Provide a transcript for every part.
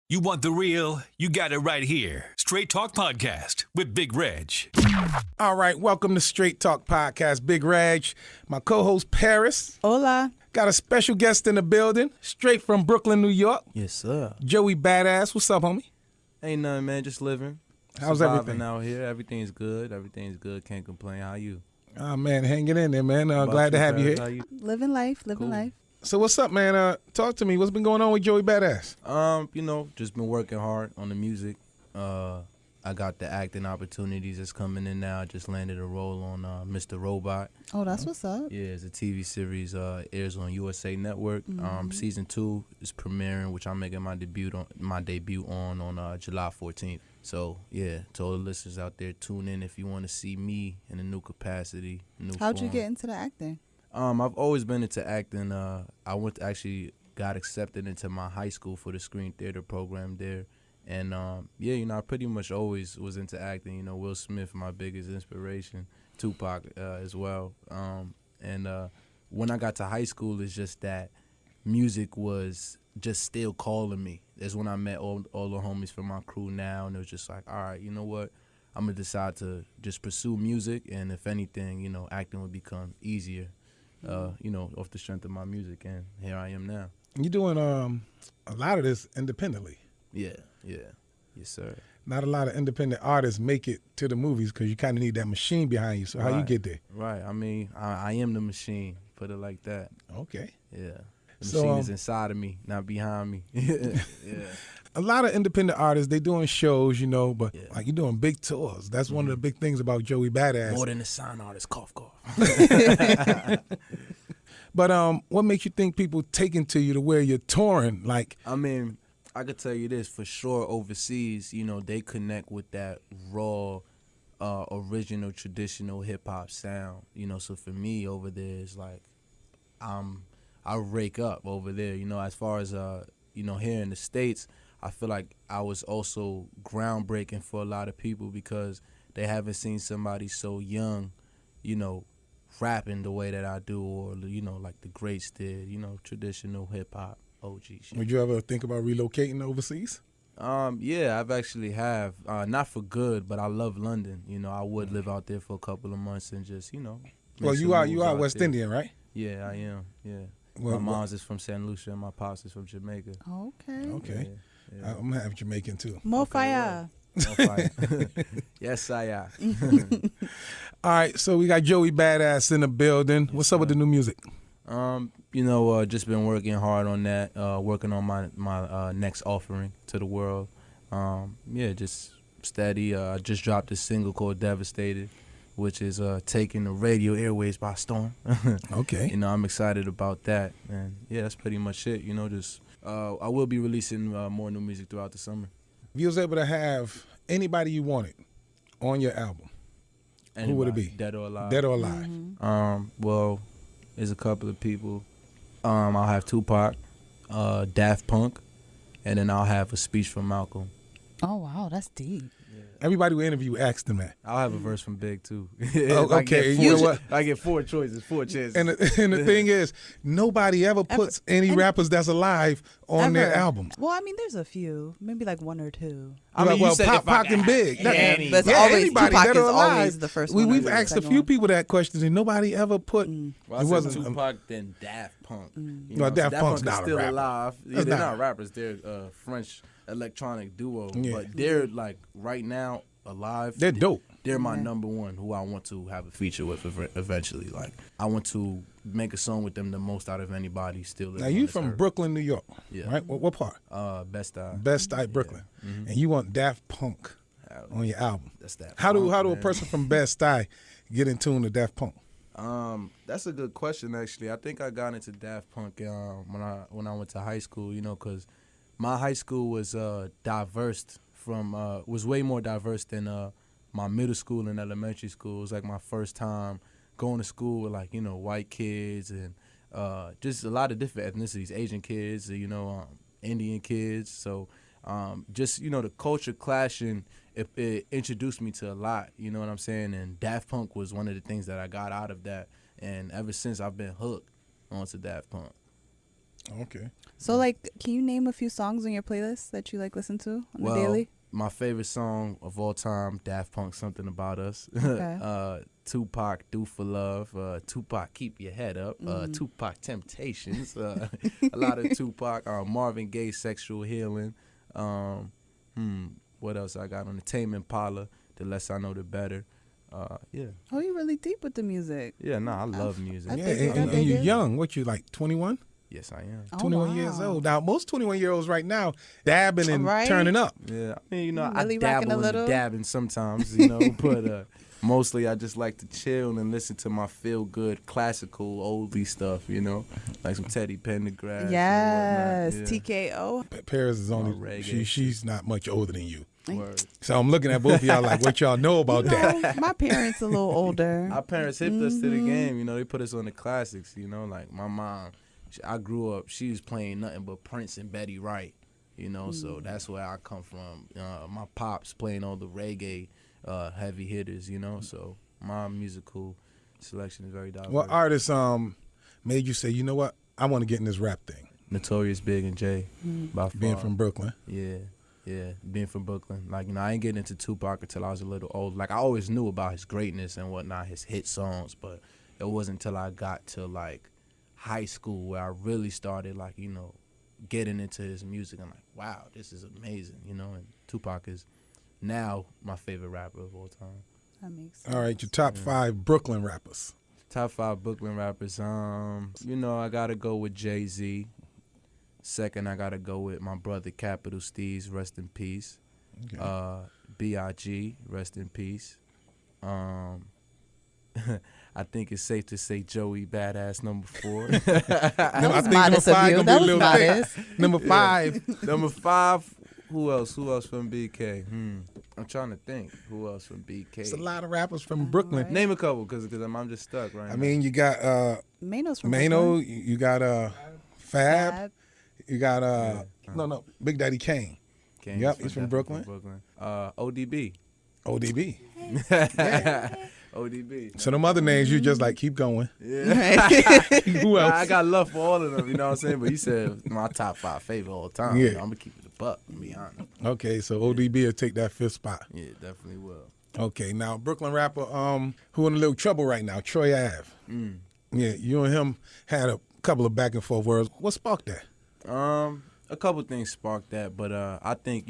You want the real? You got it right here. Straight Talk Podcast with Big Reg. All right, welcome to Straight Talk Podcast. Big Reg, my co-host Parris. Hola. Got a special guest in the building, straight from Brooklyn, New York. Yes, sir. Joey Badass. What's up, homie? Ain't nothing, man. Just living. How's Surviving everything out here? Everything's good. Everything's good. Can't complain. How you? Oh, man, hanging in there, man. How about Glad to you, have you Parris? here. How you? Living life, living Cool. life. So what's up, man? Talk to me. What's been going on with Joey Badass? Just been working hard on the music. I got the acting opportunities that's coming in now. I just landed a role on Mr. Robot. Oh, that's what's up. Yeah, it's a TV series. Airs on USA Network. Season 2 is premiering, which I'm making my debut on July 14th. So yeah, to all the listeners out there, tune in if you want to see me in a new capacity. How'd you get into the acting? I've always been into acting. I got accepted into my high school for the screen theater program there. And I pretty much always was into acting. Will Smith, my biggest inspiration, Tupac as well. When I got to high school, it's just that music was just still calling me. That's when I met all the homies from my crew now, and it was just like, all right, you know what? I'm going to decide to just pursue music, and if anything, acting would become easier, off the strength of my music, and here I am now. You're doing a lot of this independently. Yeah. Yes, sir. Not a lot of independent artists make it to the movies because you kind of need that machine behind you. So how you get there? Right. I mean, I am the machine, put it like that. Okay. Yeah. The So, machine is inside of me, not behind me. Yeah. A lot of independent artists, they doing shows, but Yeah. like you're doing big tours. That's one of the big things about Joey Badass. More than a sign artist, cough. But what makes you think people taking to you to where you're touring? Like, I mean, I could tell you this for sure. Overseas, they connect with that raw, original, traditional hip hop sound. So for me over there, it's like I rake up over there. As far as here in the States, I feel like I was also groundbreaking for a lot of people because they haven't seen somebody so young, rapping the way that I do, or like the greats did. Traditional hip hop. OG shit. would you ever think about relocating overseas? Yeah, I've actually have. Not for good, but I love London. I would live out there for a couple of months and just, make Well, some you are moves out West there. Indian, right? Yeah, I am. Yeah. Well, My mom's is from St. Lucia and my pops is from Jamaica. Okay. Okay. Yeah. I'm gonna have Jamaican too. More fire. On fire. Yes, I am. All right, so we got Joey Badass in the building. What's up with the new music? Just been working hard on that. Working on my next offering to the world. Just steady. I just dropped a single called "Devastated," which is taking the radio airways by storm. Okay. I'm excited about that, and yeah, that's pretty much it. I will be releasing more new music throughout the summer. If you was able to have anybody you wanted on your album, who would it be? Dead or alive? Dead or alive? Well, there's a couple of people. I'll have Tupac, Daft Punk, and then I'll have a speech from Malcolm. Oh, wow, that's deep. Everybody we interview asked them that. I'll have a verse from Big too. Oh, okay. You know what? I get 4 choices, 4 chances. And the thing is, nobody ever puts any rappers that's alive on their Ever. album. Well, I mean, there's a few, maybe like 1 or 2. you said if I Pac and Big. But it's Yeah, always anybody Tupac dead is or alive. always the first one. or We've the asked a second few one. people that question, and nobody ever put. Well, I it said wasn't Tupac, then Daft Punk. No, Daft Punk's Punk not is a still rapper. alive. Yeah, That's they're not- not rappers. They're a French electronic duo. Yeah. But they're like right now alive. They're dope. They're my number one who I want to have a feature with eventually. Like I want to make a song with them the most out of anybody still. Now you from Brooklyn, New York, Yeah. right? What part? Best Eye. Best Eye, Brooklyn, and you want Daft Punk on your album. That's that. How do a man. person from Best Eye get in tune to Daft Punk? That's a good question actually. I think I got into Daft Punk when I went to high school. Because my high school was diverse was way more diverse than my middle school and elementary school. It was like my first time going to school with like white kids and just a lot of different ethnicities, Asian kids, Indian kids. So just the culture clashing, it introduced me to a lot. You know what I'm saying? And Daft Punk was one of the things that I got out of that. And ever since I've been hooked onto Daft Punk. Okay. So, like, can you name a few songs on your playlist that you like listen to on the Well, daily? my favorite song of all time, Daft Punk, Something About Us. Okay. Tupac, Do for Love. Tupac, Keep Your Head Up. Tupac, Temptations. A lot of Tupac. Marvin Gaye, Sexual Healing. What else I got on the Tame Impala? The Less I Know, the Better. Yeah. Oh, you really deep with the music. Yeah, I love music. I Yeah, dig it, I and dig you're it. young. What, you like 21? Yes, I am. Oh, 21 years wow. old. Now, most 21-year-olds right now dabbing and Right? turning up. Yeah, I mean, I Really rocking dabble a in the little? dabbing sometimes, but mostly I just like to chill and listen to my feel-good classical oldie stuff, like some Teddy Pendergrass. Yes, and whatnot. Yeah. TKO. Paris is only, reggae. she's not much older than you. Word. So I'm looking at both of y'all like, what y'all know about that? My parents a little older. Our parents hipped us to the game, they put us on the classics, like my mom. I grew up, she was playing nothing but Prince and Betty Wright, so that's where I come from. My pops playing all the reggae heavy hitters, so my musical selection is very diverse. What artist made you say, you know what, I want to get in this rap thing? Notorious Big and J, by far. Being from Brooklyn. Yeah, being from Brooklyn. Like, I ain't getting into Tupac until I was a little old. Like, I always knew about his greatness and whatnot, his hit songs, but it wasn't until I got to, like, high school where I really started, like, getting into his music. I'm like, wow, this is amazing, and Tupac is now my favorite rapper of all time. That makes sense. All right, your top 5 Brooklyn rappers. Top 5 Brooklyn rappers. I gotta go with Jay-Z. Second, I gotta go with my brother Capital Steez, rest in peace. Okay. B.I.G., rest in peace. I think it's safe to say Joey Badass number 4. I was think modest of you. gonna be That a was little modest. thick. Number 5. Number 5, who else from BK? I'm trying to think. Who else from BK? It's a lot of rappers from Brooklyn. Right. Name a couple, because I'm just stuck right now. I mean, you got Mano's from Mano, Brooklyn. you got Fab, Fab. you got no, Big Daddy Kane. Kane Yep, is he's from definitely Brooklyn. ODB. ODB. ODB. So them other names, you just like keep going. Yeah. Who else? I got love for all of them, you know what I'm saying? But you said my top 5 favorite all the time. Yeah. I'm going to keep it a buck, to be honest. Okay, so ODB will take that 5th spot. Yeah, definitely will. Okay, now Brooklyn rapper, who in a little trouble right now, Troy Ave. Yeah, you and him had a couple of back and forth words. What sparked that? A couple things sparked that, but I think,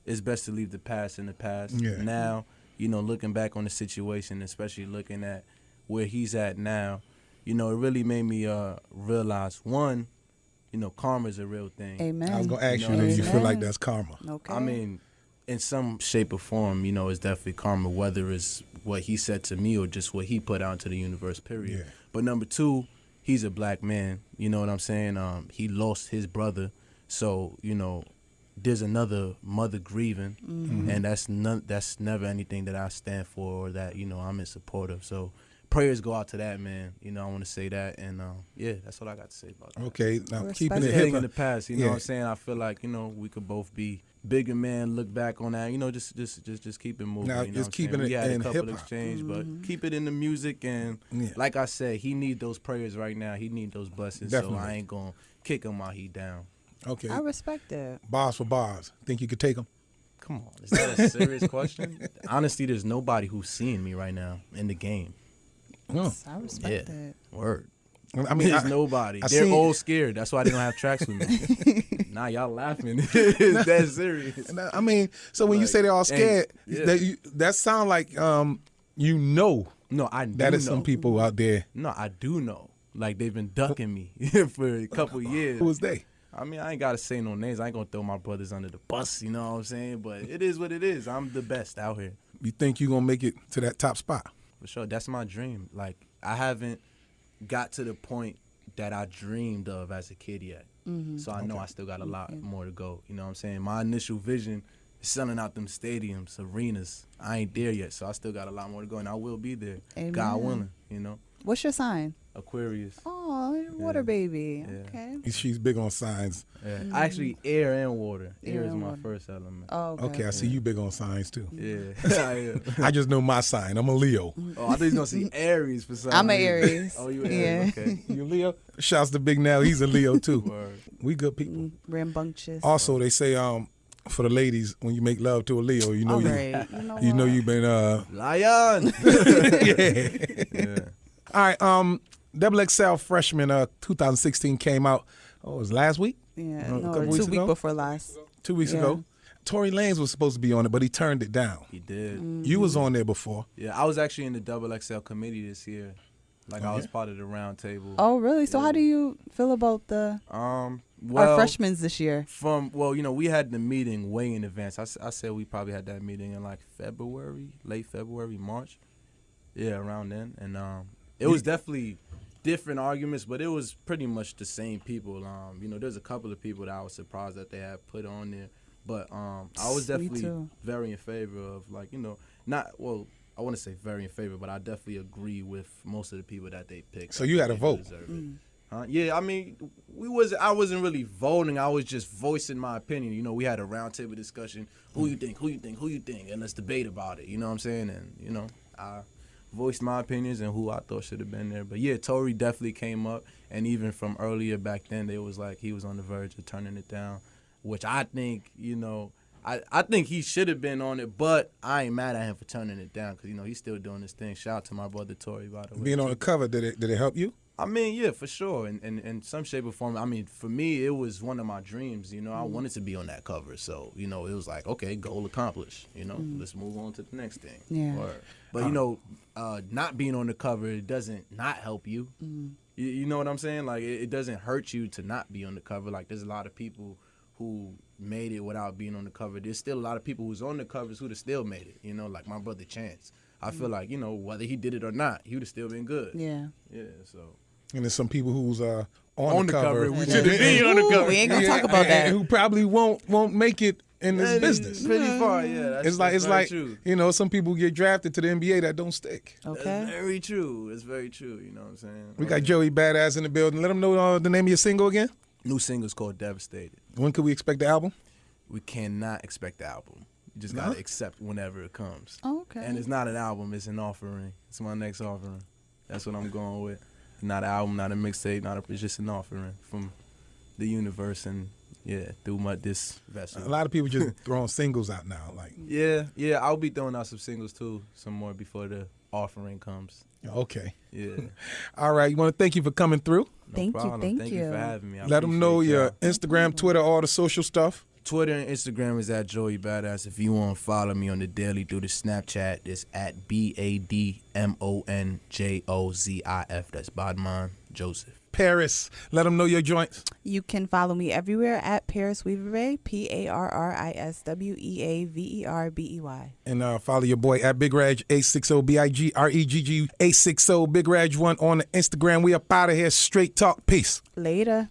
it's best to leave the past in the past. Yeah. Now, looking back on the situation, especially looking at where he's at now, it really made me realize, one, karma's a real thing. Amen. I was going to ask you, know do what you I'm feel like saying? that's karma? Okay. I mean, in some shape or form, it's definitely karma, whether it's what he said to me or just what he put out into the universe, period. Yeah. But number 2, he's a black man. You know what I'm saying? He lost his brother. So, there's another mother grieving, and that's never anything that I stand for or that, I'm in support of. So prayers go out to that, man. I want to say that, and yeah, that's what I got to say about that. Okay, now Respect keeping it it. Anything in hip. the past, you know what I'm saying? I feel like, we could both be bigger man, look back on that, just keep it moving. Now, you know just what I'm keeping saying? We it had in a couple hip-hop. exchange, but keep it in the music, and Yeah. like I said, he need those prayers right now. He need those blessings, Definitely. so I ain't gonna kick him while he down. Okay, I respect it. bars for bars. Think you could take them? Come on, is that a serious question? Honestly, there's nobody who's seeing me right now in the game. No. I respect Yeah. it. Word. I mean, There's nobody. I They're seen- all scared. That's why they don't have tracks with me. Nah, y'all laughing. It's that serious. I mean, so when you say they're all scared, yeah. that sound like No, I do that is know. some people out there. No, I do know. Like, they've been ducking me for a couple years. Who is they? I mean, I ain't got to say no names. I ain't going to throw my brothers under the bus, you know what I'm saying? But it is what it is. I'm the best out here. You think you're gonna make it to that top spot? For sure. That's my dream. Like, I haven't got to the point that I dreamed of as a kid yet. So I know I still got a lot more to go. You know what I'm saying? My initial vision is selling out them stadiums, arenas. I ain't there yet, so I still got a lot more to go, and I will be there. Amen. God willing, you know? What's your sign? Aquarius. Oh, water baby. Yeah. Okay. She's big on signs. Yeah. Actually, air and water. Air is and my water. first element. Oh, Okay, I see you big on signs too. Yeah. I just know my sign. I'm a Leo. Oh, I thought you was gonna see Aries for some I'm an reason. Aries. Oh, you an Yeah. Aries? Okay. You Leo? Shouts to Big Now. He's a Leo too. Word. We good people. Rambunctious. Also, they say for the ladies, when you make love to a Leo, you know All you right. you know what? you've been Lion. yeah. All right. Double XL Freshman 2016 came out. Oh, it was last week? Yeah. a No, couple 2 weeks weeks ago? before last. 2 weeks Yeah. ago. Tory Lanez was supposed to be on it, but he turned it down. He did. You was on there before. Yeah, I was actually in the Double XL committee this year. Like I was yeah? part of the round table. Oh, really? So how do you feel about the Well, our freshmen this year? We had the meeting way in advance. I said we probably had that meeting in like February, late February, March. Yeah, around then. And it was definitely different arguments, but it was pretty much the same people. There's a couple of people that I was surprised that they had put on there. But I was definitely too. very in favor of I want to say very in favor, but I definitely agree with most of the people that they picked. So you had a vote. Yeah, I mean, I wasn't really voting. I was just voicing my opinion. We had a roundtable discussion. Who you think? And let's debate about it. You know what I'm saying? And, I voiced my opinions and who I thought should have been there. But, yeah, Tory definitely came up. And even from earlier back then, they was like he was on the verge of turning it down, which I think, I think he should have been on it, but I ain't mad at him for turning it down because, he's still doing his thing. Shout out to my brother Tory, by the way. Being on the cover, did it help you? I mean, yeah, for sure. In some shape or form, I mean, for me, it was one of my dreams. I wanted to be on that cover. So, it was like, okay, goal accomplished. Let's move on to the next thing. Yeah. But, not being on the cover, it doesn't not help you. You know what I'm saying? Like, it doesn't hurt you to not be on the cover. Like, there's a lot of people who made it without being on the cover. There's still a lot of people who's on the covers who'd have still made it. Like my brother Chance. I feel like, whether he did it or not, he would have still been good. Yeah. Yeah, so. And there's some people who's on the cover. We Yeah. should have been on the cover. We ain't gonna talk about that. And who probably won't make it in this business. Pretty far, yeah. It's like true. Some people get drafted to the NBA that don't stick. Okay. That's very true. It's very true. You know what I'm saying? We got Joey Badass in the building. Let them know the name of your single again. New single's called Devastated. When could we expect the album? We cannot expect the album. You just gotta accept whenever it comes. Oh, okay. And it's not an album, it's an offering. It's my next offering. That's what I'm going with. Not an album, not a mixtape, it's just an offering from the universe and through this vessel. A lot of people just throwing singles out now. Like Yeah, I'll be throwing out some singles too, some more before the offering comes. Okay. Yeah. All right. You want to thank you for coming through. No Thank you, problem. thank Thank you you. for having me. I Let them know appreciate your y'all. Instagram, Twitter, all the social stuff. Twitter and Instagram is at Joey Badass. If you want to follow me on the daily through the Snapchat, it's at BADMONJOZIF. That's Badman Joseph. Parris. Let them know your joints. You can follow me everywhere at Parris Weaverbey, PARRISWEAVERBERBEY. And follow your boy at Big Reg 860 BIGREGG 860 Big Reg 1 on the Instagram. We up out of here. Straight talk. Peace. Later.